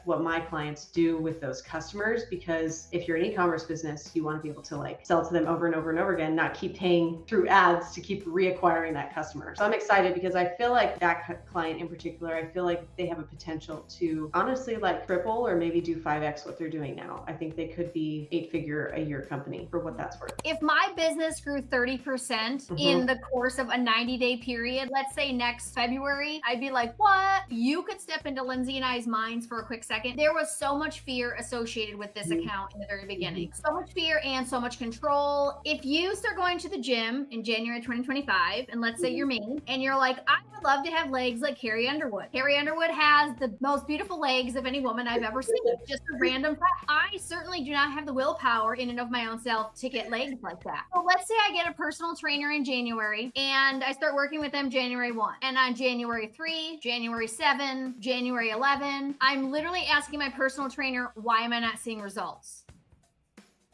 my clients do with those customers, because if you're an e-commerce business, you want to be able to like sell to them over and over and over again, not keep paying through ads to keep reacquiring that customer. So I'm excited because I feel like that client in particular, I feel like they have a potential to honestly like triple or maybe do 5x what they're doing now. I think they could be 8-figure a year company for what that's worth. If my business grew 30% in the course of a 90-day period, let's say next February, I'd be like, what? You could step into Lindsey and I's minds for a quick second. There was so much fear associated with this account in the very beginning. So much fear and so much control. If you start going to the gym in January 2025, and let's say you're me, and you're like, I would love to have legs like Carrie Underwood. Carrie Underwood has the most beautiful legs of any woman I've ever seen. Just a random fact. I certainly do not have the willpower in and of my own self to get legs like that. So let's say I get a personal trainer in January and I start working with them January 1. And on January 3, January 7, January 11, I'm literally asking my personal trainer, why am I not seeing results?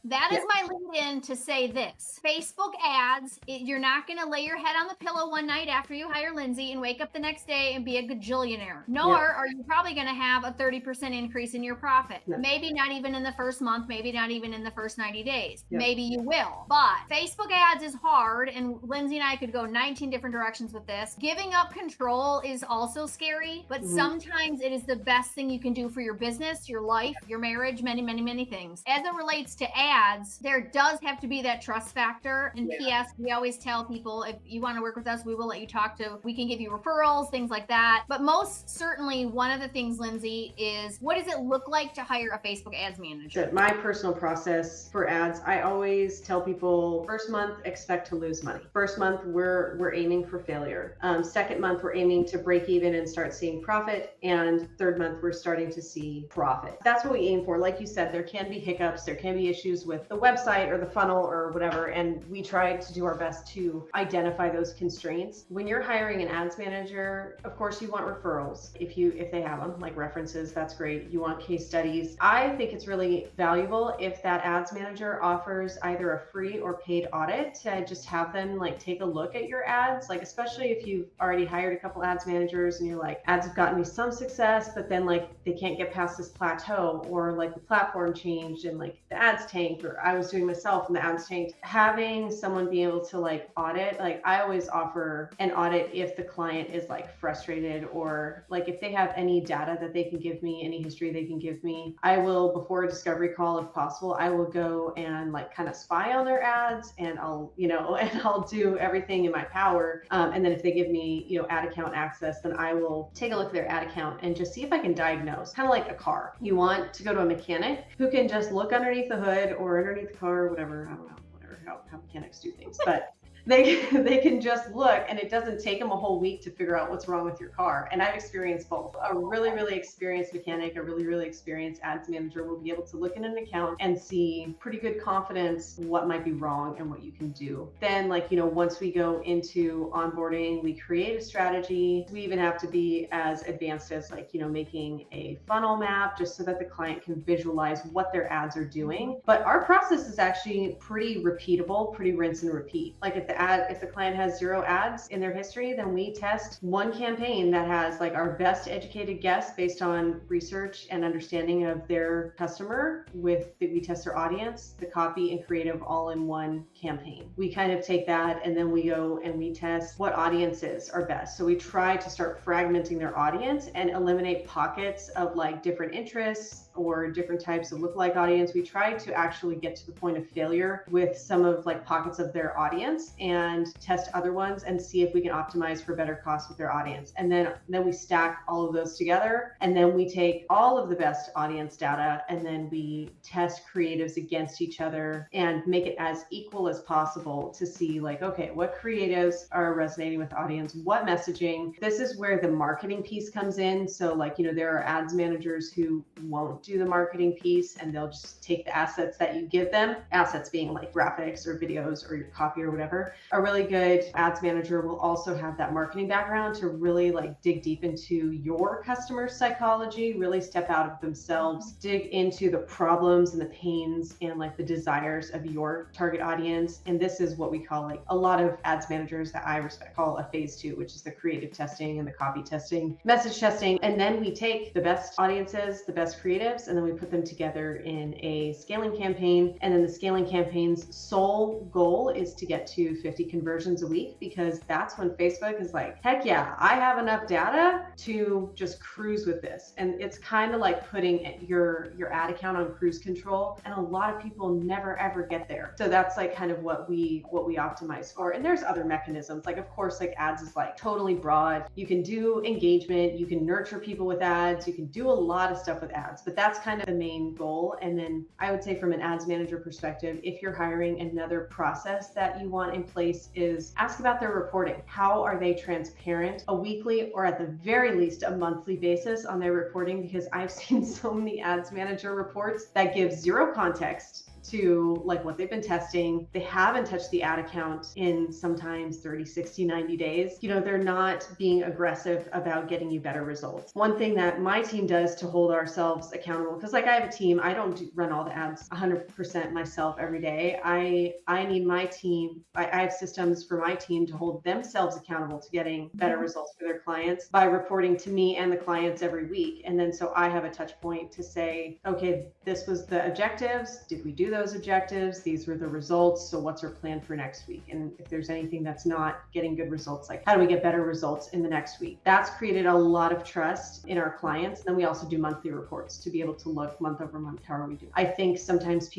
That is my lead in to say this. Facebook ads, you're not going to lay your head on the pillow one night after you hire Lindsey and wake up the next day and be a gajillionaire. Nor are you probably going to have a 30% increase in your profit. Maybe not even in the first month, maybe not even in the first 90 days. Maybe you will. But Facebook ads is hard, and Lindsey and I could go 19 different directions with this. Giving up control is also scary, but sometimes it is the best thing you can do for your business, your life, your marriage, many, many, many things. As it relates to ads, ads, there does have to be that trust factor. And Yeah. PS, we always tell people, if you want to work with us, we will let you talk to, we can give you referrals, things like that. But most certainly, one of the things, Lindsey, is what does it look like to hire a Facebook ads manager? So my personal process for ads, I always tell people first month, expect to lose money. First month, we're aiming for failure. Second month, we're aiming to break even and start seeing profit. And third month, we're starting to see profit. That's what we aim for. Like you said, there can be hiccups, there can be issues with the website or the funnel or whatever. And we try to do our best to identify those constraints. When you're hiring an ads manager, of course, you want referrals. If they have them, like references, that's great. You want case studies. I think it's really valuable if that ads manager offers either a free or paid audit to just have them like take a look at your ads, like especially if you've already hired a couple ads managers and you're like, ads have gotten me some success, but then like they can't get past this plateau, or like the platform changed and like the ads tanked, or I was doing myself and the ads tanked. Having someone be able to like audit, like I always offer an audit if the client is like frustrated, or like if they have any data that they can give me, any history they can give me, I will, before a discovery call if possible, I will go and like kind of spy on their ads, and I'll, and I'll do everything in my power. And then if they give me, ad account access, then I will take a look at their ad account and just see if I can diagnose, kind of like a car. You want to go to a mechanic who can just look underneath the hood or underneath the car, or whatever, I don't know, whatever, how mechanics do things, but they can just look, and it doesn't take them a whole week to figure out what's wrong with your car. And I've experienced both. A really, really experienced mechanic, a really, really experienced ads manager will be able to look in an account and see pretty good confidence what might be wrong and what you can do. Then once we go into onboarding, we create a strategy. We even have to be as advanced as making a funnel map, just so that the client can visualize what their ads are doing. But our process is actually pretty repeatable, pretty rinse and repeat. Like if the client has 0 ads in their history, then we test one campaign that has like our best educated guess based on research and understanding of their customer. We test their audience, the copy, and creative all in one campaign. We kind of take that and then we go and we test what audiences are best. So we try to start fragmenting their audience and eliminate pockets of like different interests or different types of lookalike audience. We try to actually get to the point of failure with some of like pockets of their audience and test other ones and see if we can optimize for better cost with their audience. And then we stack all of those together, and then we take all of the best audience data and then we test creatives against each other and make it as equal as possible to see like, okay, what creatives are resonating with the audience, what messaging. This is where the marketing piece comes in. So there are ads managers who won't do the marketing piece, and they'll just take the assets that you give them, assets being like graphics or videos or your copy or whatever. A really good ads manager will also have that marketing background to really like dig deep into your customer psychology, really step out of themselves, dig into the problems and the pains and like the desires of your target audience. And this is what we call, like a lot of ads managers that I respect call a phase 2, which is the creative testing and the copy testing, message testing. And then we take the best audiences, the best creatives, and then we put them together in a scaling campaign. And then the scaling campaign's sole goal is to get to 50 conversions a week, because that's when Facebook is like, heck yeah, I have enough data to just cruise with this. And it's kind of like putting your ad account on cruise control. And a lot of people never ever get there. So that's like kind of what we optimize for. And there's other mechanisms. Like, of course, like ads is like totally broad. You can do engagement, you can nurture people with ads, you can do a lot of stuff with ads, but that's kind of the main goal. And then I would say from an ads manager perspective, if you're hiring, another process that you want in place is ask about their reporting. How are they transparent a weekly or at the very least a monthly basis on their reporting? Because I've seen so many ads manager reports that give zero context to like what they've been testing. They haven't touched the ad account in sometimes 30, 60, 90 days. They're not being aggressive about getting you better results. One thing that my team does to hold ourselves accountable, because like I have a team, I don't run all the ads 100% myself every day. I need my team, I have systems for my team to hold themselves accountable to getting better results for their clients by reporting to me and the clients every week. And then so I have a touch point to say, okay, this was the objectives. Did we do those? those objectives. These were the results. So what's our plan for next week? And if there's anything that's not getting good results, like how do we get better results in the next week? That's created a lot of trust in our clients. And then we also do monthly reports to be able to look month over month, how are we doing? I think sometimes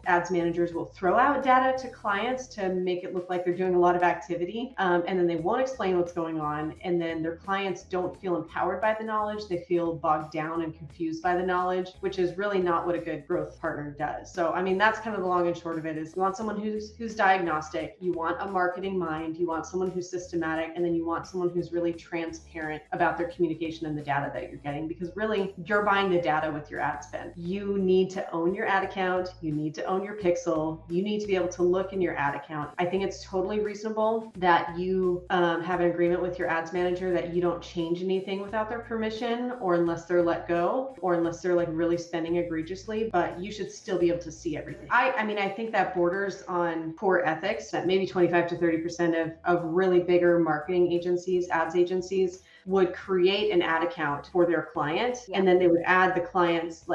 ads managers will throw out data to clients to make it look like they're doing a lot of activity. And then they won't explain what's going on. And then their clients don't feel empowered by the knowledge. They feel bogged down and confused by the knowledge, which is really not what a good growth partner does. So, I mean, that's kind of the long and short of it is you want someone who's diagnostic, you want a marketing mind, you want someone who's systematic, and then you want someone who's really transparent about their communication and the data that you're getting, because really you're buying the data with your ad spend. You need to own your ad account. You need to own your pixel. You need to be able to look in your ad account. I think it's totally reasonable that you have an agreement with your ads manager that you don't change anything without their permission, or unless they're let go, or unless they're like really spending egregiously, but you should still be able to see everything. I mean, I think that borders on poor ethics, that maybe 25 to 30% of really bigger marketing agencies, ads agencies, would create an ad account for their client. And then they would add the client's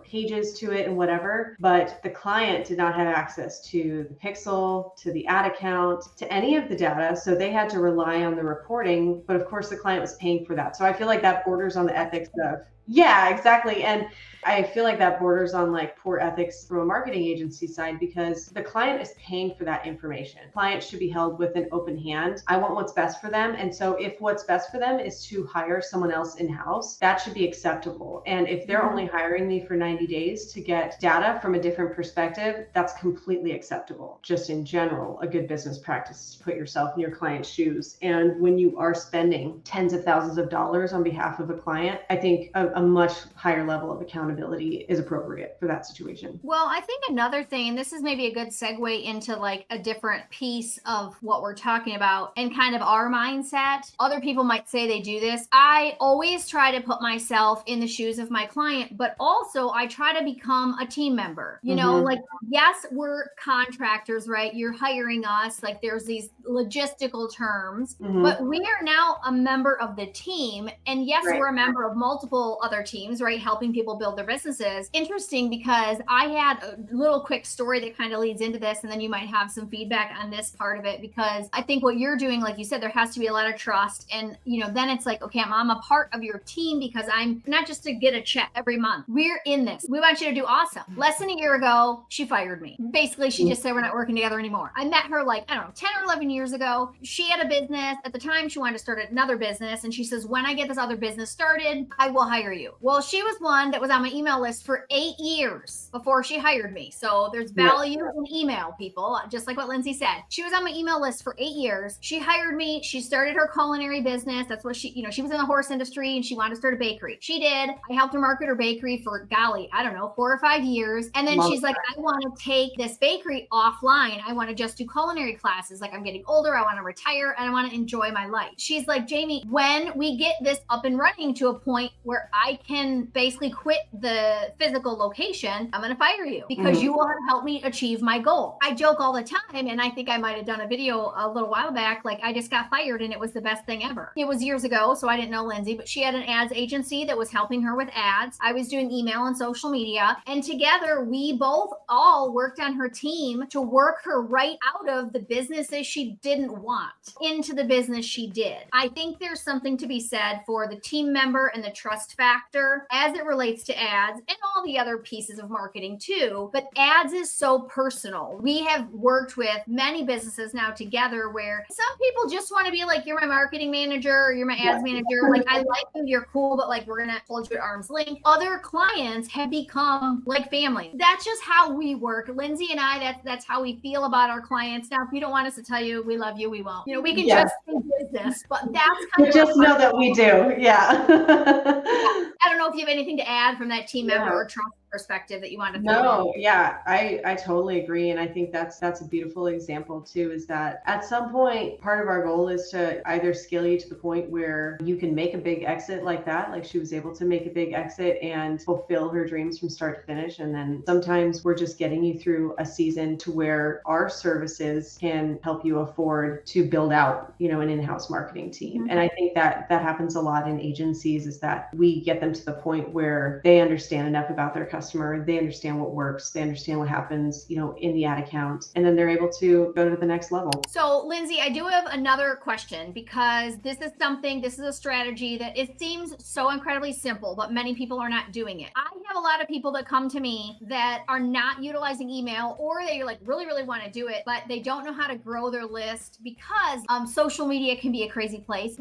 pages to it and whatever, but the client did not have access to the pixel, to the ad account, to any of the data. So they had to rely on the reporting, but of course the client was paying for that. So I feel like that borders on the ethics of, yeah, exactly. And I feel like that borders on like poor ethics from a marketing agency side, because the client is paying for that information. Clients should be held with an open hand. I want what's best for them. And so if what's best for them is to hire someone else in-house, that should be acceptable. And if they're only hiring me for 90 days to get data from a different perspective, that's completely acceptable. Just in general, a good business practice is to put yourself in your client's shoes. And when you are spending tens of thousands of dollars on behalf of a client, I think a much higher level of accountability is appropriate for that situation. Well, I think another thing, and this is maybe a good segue into like a different piece of what we're talking about and kind of our mindset. Other people might say they do this. I always try to put myself in the shoes of my client, but also I try to become a team member. You know, like, yes, we're contractors, right? You're hiring us. Like there's these logistical terms, but we are now a member of the team. And yes, we're a member of multiple other teams, right? Helping people build their businesses. Interesting, because I had a little quick story that kind of leads into this, and then you might have some feedback on this part of it, because I think what you're doing, like you said, there has to be a lot of trust. And, then it's like, okay, I'm a part of your team, because I'm not just to get a check every month. We're in this. We want you to do awesome. Less than a year ago, she fired me. Basically, she just said, we're not working together anymore. I met her 10 or 11 years ago. She had a business. At the time, she wanted to start another business. And she says, when I get this other business started, I will hire you. Well, she was one that was on my email list for 8 years before she hired me. So there's value in email, people, just like what Lindsey said. She was on my email list for 8 years. She hired me. She started her culinary business. That's what she was in the horse industry and she wanted to start a bakery. She did. I helped her market her bakery for, 4 or 5 years. And then she's like, I want to take this bakery offline. I want to just do culinary classes. Like, I'm getting older. I want to retire and I want to enjoy my life. She's like, Jamie, when we get this up and running to a point where I can basically quit the physical location, I'm going to fire you because you will have helped me achieve my goal. I joke all the time, and I think I might have done a video a little while back, like I just got fired and it was the best thing ever. It was years ago, so I didn't know Lindsey, but she had an ads agency that was helping her with ads. I was doing email and social media, and together we both all worked on her team to work her right out of the businesses she didn't want into the business she did. I think there's something to be said for the team member and the trust factor as it relates to ads and all the other pieces of marketing too. But ads is so personal. We have worked with many businesses now together where some people just want to be like, you're my marketing manager, or you're my ads manager. Like, I like you, you're cool, but like, we're going to hold you at arm's length. Other clients have become like family. That's just how we work. Lindsey and I, that's how we feel about our clients. Now, if you don't want us to tell you we love you, we won't. We can just do business, but that's kind of just know that we do. Yeah. I don't know if you have anything to add from that team member or trust perspective that you want to No, yeah, I totally agree. And I think that's a beautiful example too, is that at some point, part of our goal is to either scale you to the point where you can make a big exit like that, like she was able to make a big exit and fulfill her dreams from start to finish. And then sometimes we're just getting you through a season to where our services can help you afford to build out, an in-house marketing team. And I think that happens a lot in agencies, is that we get them to the point where they understand enough about their customer, they understand what works, they understand what happens, in the ad account, and then they're able to go to the next level. So, Lindsey, I do have another question, because this is a strategy that it seems so incredibly simple, but many people are not doing it. I have a lot of people that come to me that are not utilizing email, or they like really, really want to do it, but they don't know how to grow their list because social media can be a crazy place.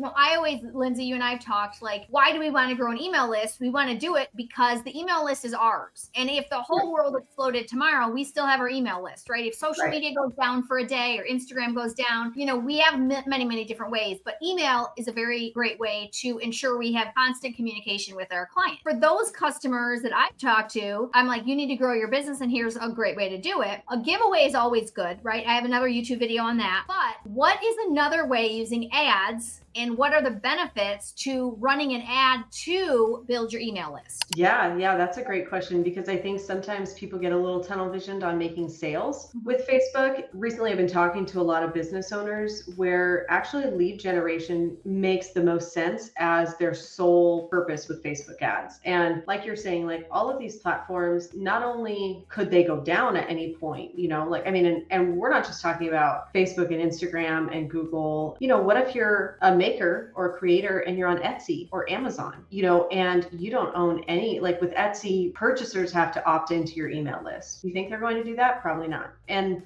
Lindsey, you and I have talked, like, why do we want to grow an email list? We want to do it because the email list is ours. And if the whole world exploded tomorrow, we still have our email list, right? If social media goes down for a day or Instagram goes down, we have many, many different ways, but email is a very great way to ensure we have constant communication with our client. For those customers that I've talked to, I'm like, you need to grow your business, and here's a great way to do it. A giveaway is always good, right? I have another YouTube video on that. But what is another way using ads, and what are the benefits to running an ad to build your email list? Yeah, that's a great question, because I think sometimes people get a little tunnel visioned on making sales with Facebook. Recently, I've been talking to a lot of business owners where actually lead generation makes the most sense as their sole purpose with Facebook ads. And like you're saying, like all of these platforms, not only could they go down at any point, and we're not just talking about Facebook and Instagram and Google. What if you're a maker or a creator and you're on Etsy or Amazon, and you don't own any, like with Etsy, purchasers have to opt into your email list. You think they're going to do that? Probably not. And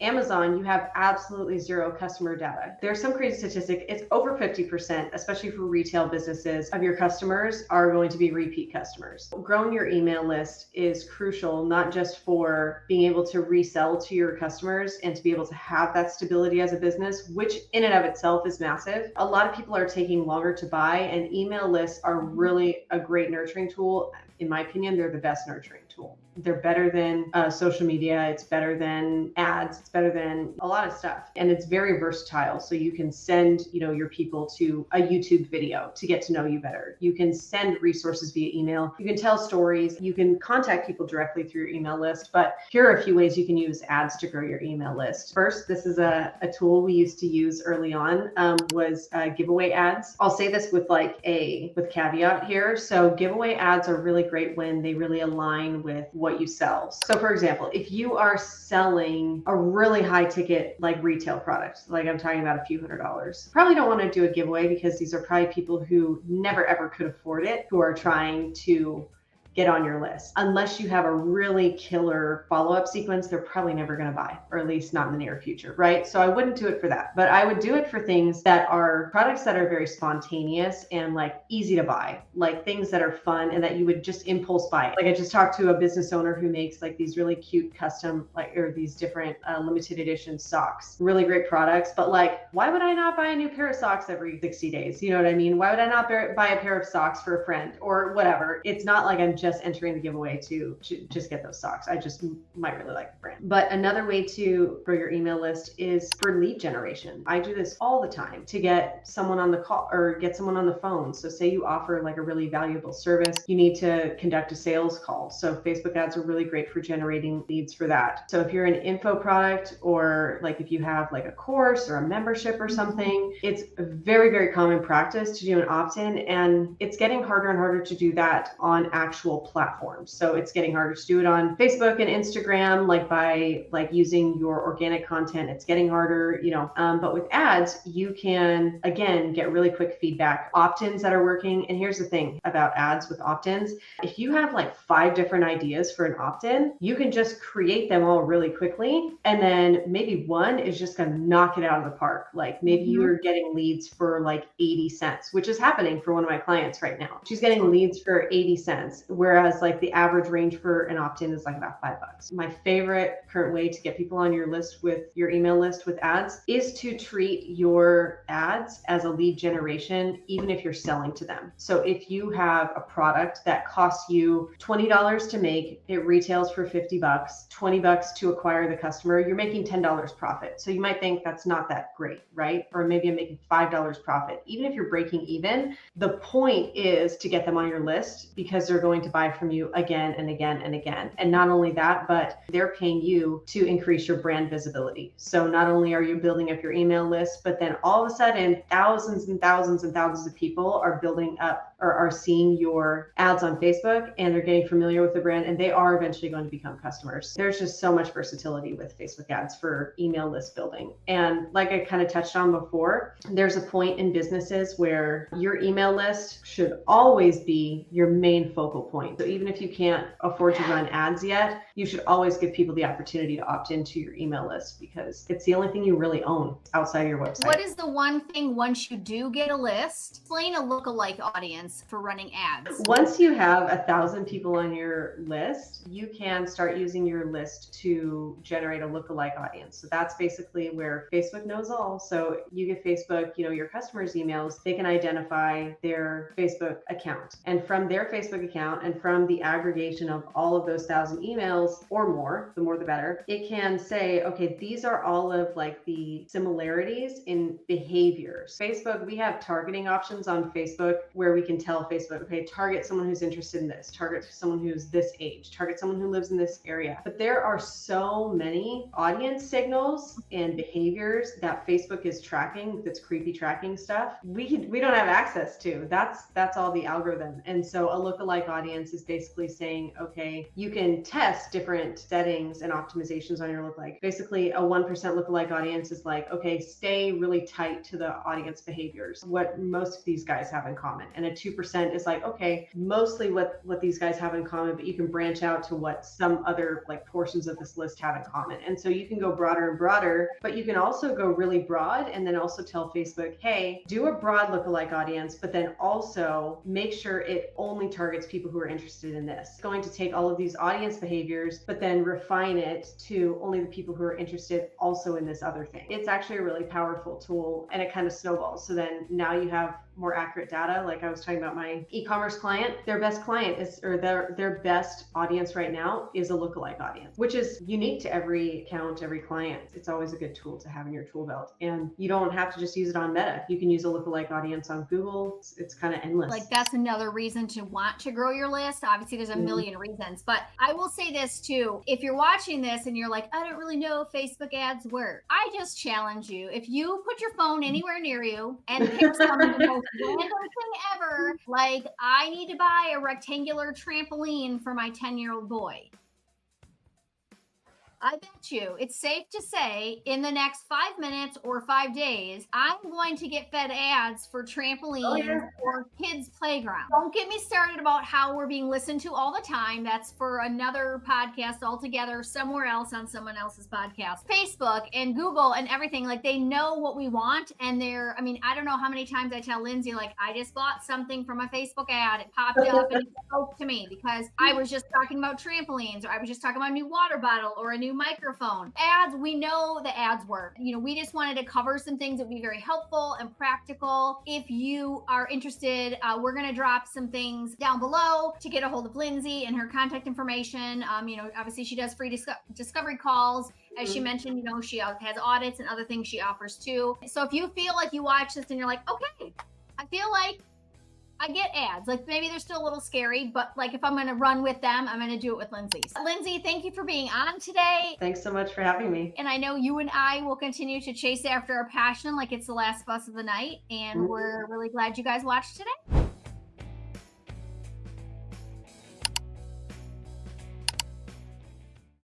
Amazon, you have absolutely zero customer data. There's some crazy statistic. It's over 50%, especially for retail businesses, of your customers are going to be repeat customers. Growing your email list is crucial, not just for being able to resell to your customers and to be able to have that stability as a business, which in and of itself is massive. A lot of people are taking longer to buy, and email lists are really a great nurturing tool. In my opinion, they're the best nurturing tool. They're better than social media. It's better than ads. It's better than a lot of stuff. And it's very versatile. So you can send, your people to a YouTube video to get to know you better. You can send resources via email. You can tell stories. You can contact people directly through your email list. But here are a few ways you can use ads to grow your email list. First, this is a tool we used to use early on, was giveaway ads. I'll say this with with caveat here. So giveaway ads are really great when they really align with what you sell. So for example, if you are selling a really high ticket, like retail product, like I'm talking about a few $100s, probably don't want to do a giveaway, because these are probably people who never ever could afford it, who are trying to get on your list. Unless you have a really killer follow-up sequence, they're probably never going to buy, or at least not in the near future, right? So I wouldn't do it for that, but I would do it for things that are products that are very spontaneous and like easy to buy, like things that are fun and that you would just impulse buy. Like I just talked to a business owner who makes like these really cute custom, or these different limited edition socks, really great products. But like, why would I not buy a new pair of socks every 60 days? You know what I mean? Why would I not buy a pair of socks for a friend or whatever? It's not like I'm just entering the giveaway to just get those socks. I just might really like the brand. But another way to grow your email list is for lead generation. I do this all the time to get someone on the call or get someone on the phone. So say you offer like a really valuable service, you need to conduct a sales call. So Facebook ads are really great for generating leads for that. So if you're an info product, or like if you have like a course or a membership or something, it's a very, very common practice to do an opt-in, and it's getting harder and harder to do that on actual platforms. So it's getting harder to do it on Facebook and Instagram, like by like using your organic content. It's getting harder, but with ads, you can, again, get really quick feedback, opt-ins that are working. And here's the thing about ads with opt-ins. If you have like 5 different ideas for an opt-in, you can just create them all really quickly. And then maybe one is just going to knock it out of the park. Like maybe you're getting leads for like 80 cents, which is happening for one of my clients right now. She's getting leads for 80 cents, whereas like the average range for an opt-in is like about $5. My favorite current way to get people on your list, with your email list with ads, is to treat your ads as a lead generation, even if you're selling to them. So if you have a product that costs you $20 to make, it retails for $50, $20 to acquire the customer, you're making $10 profit. So you might think that's not that great, right? Or maybe I'm making $5 profit. Even if you're breaking even, the point is to get them on your list, because they're going to buy from you again and again and again. And not only that, but they're paying you to increase your brand visibility. So not only are you building up your email list, but then all of a sudden thousands and thousands and thousands of people are building up or are seeing your ads on Facebook, and they're getting familiar with the brand, and they are eventually going to become customers. There's just so much versatility with Facebook ads for email list building. And like I kind of touched on before, there's a point in businesses where your email list should always be your main focal point. So even if you can't afford to run ads yet, you should always give people the opportunity to opt into your email list, because it's the only thing you really own outside your website. What is the one thing once you do get a list, explain a lookalike audience for running ads? Once you have 1,000 people on your list, you can start using your list to generate a lookalike audience. So that's basically where Facebook knows all. So you give Facebook, your customers' emails, they can identify their Facebook account. And from their Facebook account and from the aggregation of all of those 1,000 emails or more, the more the better, it can say, okay, these are all of like the similarities in behaviors. Facebook, we have targeting options on Facebook where we can tell Facebook, okay, target someone who's interested in this, target someone who's this age, target someone who lives in this area. But there are so many audience signals and behaviors that Facebook is tracking, that's creepy tracking stuff, we don't have access to. That's all the algorithm. And so a lookalike audience is basically saying, okay, you can test different settings and optimizations on your lookalike. Basically, a 1% lookalike audience is like, okay, stay really tight to the audience behaviors, what most of these guys have in common. And a 2% is like, okay, mostly what these guys have in common, but you can branch out to what some other like portions of this list have in common. And so you can go broader and broader, but you can also go really broad and then also tell Facebook, hey, do a broad lookalike audience, but then also make sure it only targets people who are interested in this. It's going to take all of these audience behaviors, but then refine it to only the people who are interested also in this other thing. It's actually a really powerful tool, and it kind of snowballs. So then now you have more accurate data. Like I was talking about my e-commerce client, their best client is, or their best audience right now is a lookalike audience, which is unique to every account, every client. It's always a good tool to have in your tool belt. And you don't have to just use it on Meta. You can use a lookalike audience on Google. It's kind of endless. Like that's another reason to want to grow your list. Obviously there's a million reasons, but I will say this too. If you're watching this and you're like, I don't really know if Facebook ads work, I just challenge you. If you put your phone anywhere near you and pick some of the most random thing ever, like I need to buy a rectangular trampoline for my 10-year-old boy, I bet you it's safe to say in the next 5 minutes or 5 days, I'm going to get fed ads for trampolines or kids' playground. Don't get me started about how we're being listened to all the time. That's for another podcast altogether, somewhere else on someone else's podcast. Facebook and Google and everything, like they know what we want. And I don't know how many times I tell Lindsay, like, I just bought something from a Facebook ad. It popped up and it spoke to me because I was just talking about trampolines, or I was just talking about a new water bottle or a new microphone. Ads, we know the ads work. We just wanted to cover some things that would be very helpful and practical. If you are interested, we're going to drop some things down below to get a hold of Lindsay and her contact information. Obviously she does free discovery calls. As she mentioned, she has audits and other things she offers too. So if you feel like you watch this and you're like, okay, I feel like I get ads, like maybe they're still a little scary, but like if I'm going to run with them, I'm going to do it with Lindsay. Lindsay, thank you for being on today. Thanks so much for having me. And I know you and I will continue to chase after our passion like it's the last bus of the night. And we're really glad you guys watched today.